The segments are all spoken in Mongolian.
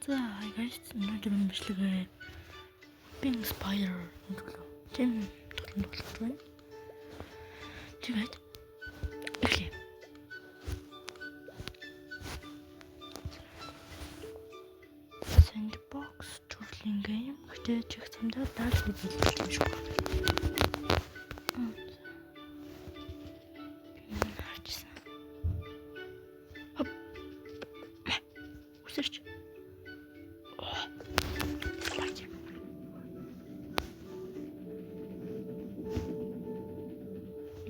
За guys өнөөдөр бичлэгээ Pink Spider төлөв. Тийм толон болж байна. Тэгээд эхлэе. Sandbox төрлийн гейм. Гэтэ чих замдаа дааж үзүүлж юм шиг байна. Усэрч.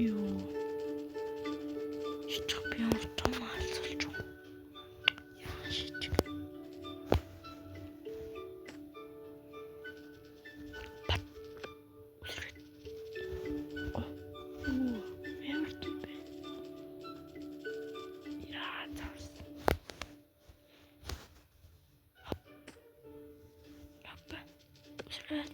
Юу. Шичих би том алцуулж байгаа. Яа шичих. Бат. Усрээ. Everything бэ. Яа цаас. Апа. Усрээ.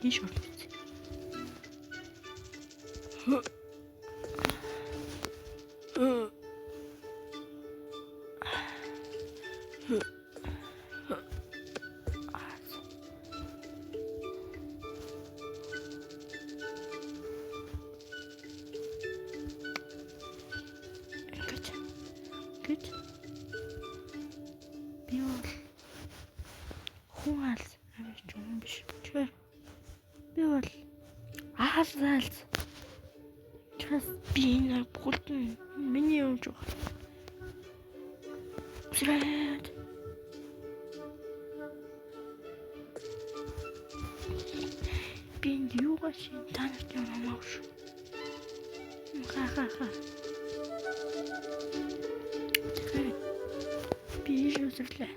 Иш орсон. Good. Би бол хүн алс авч юм биш. Би бол аалзаалз. Час би энэ бүхэлдэн миний юм жоо. Усрээд. Би юу гашин танах юм ааш. Ха. Би жишээлбэл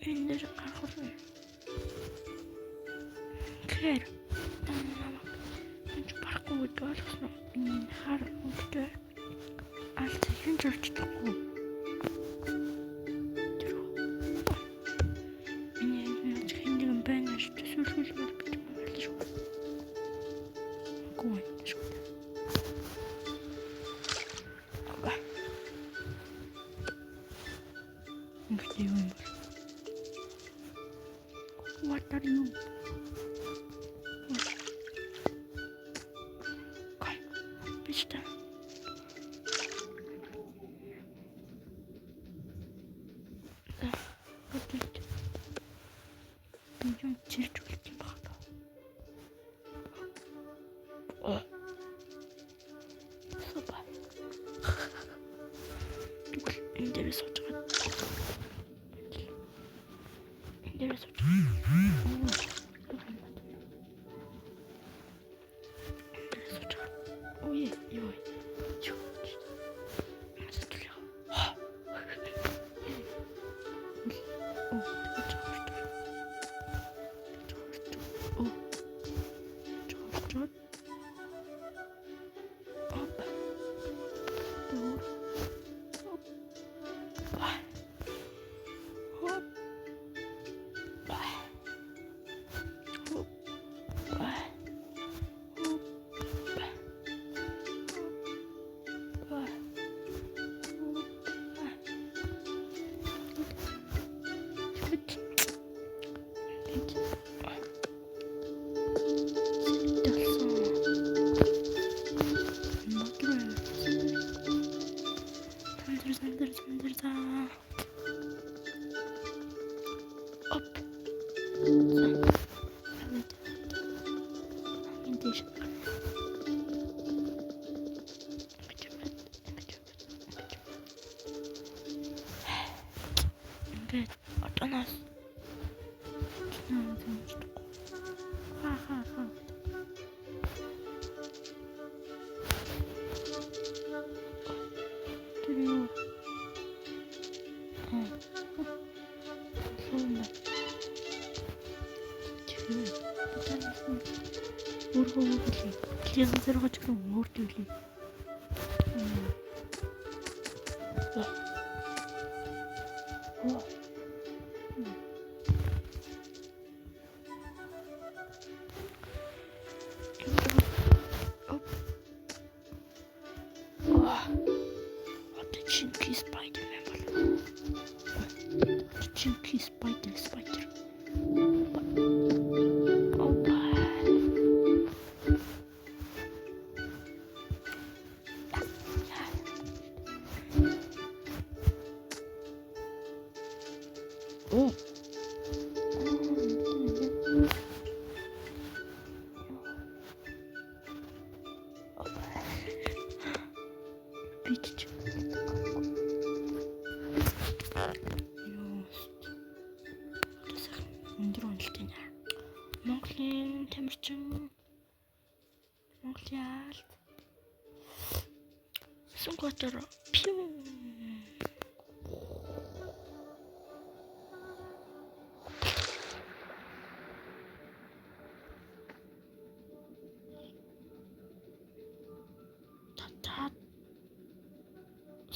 энэ гарахгүй. Кэр. Энд паркуу доолсон. Энэ хар өгдөө. Алт хэн чөлчдөхгүй. Энэ хэндгэн байна шүү дээ. Сүлхүүлмэл бич байна шүү. Гой шүү. What are you? Come, bitch. Бинжон чирч үлч юм байна. Супа. Энэ дээр сууж байгаа. Энэ дээр сууж байгаа. Ой. Чу. Dalson. Тийш. Ингээд одооноос хаа. Тэр юу? Луна. Өөрөөр хэлбэл зэрэг ч юм өөр төрлөө. Chinky Spider-Man. Chinky Spider. Oh, Bitch. Өндөр үнэлтийн Монголын тамирчин Монголын алт Сүнхбаатар пиу татаад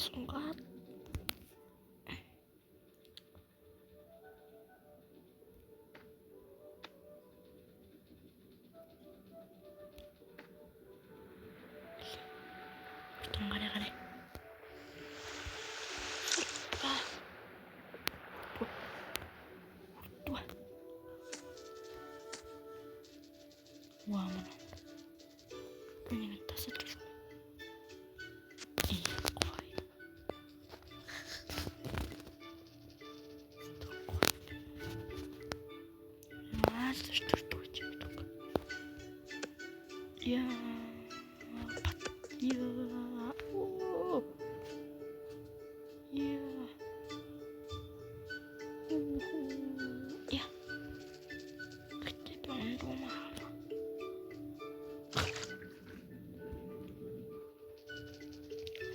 сунгаад гараа. Вау. Энийг тасаж гэх.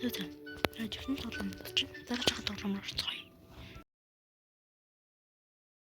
Зөтөн. Жигсэн тоглоом болчих. Дараа чахад тоглоом орцгоё.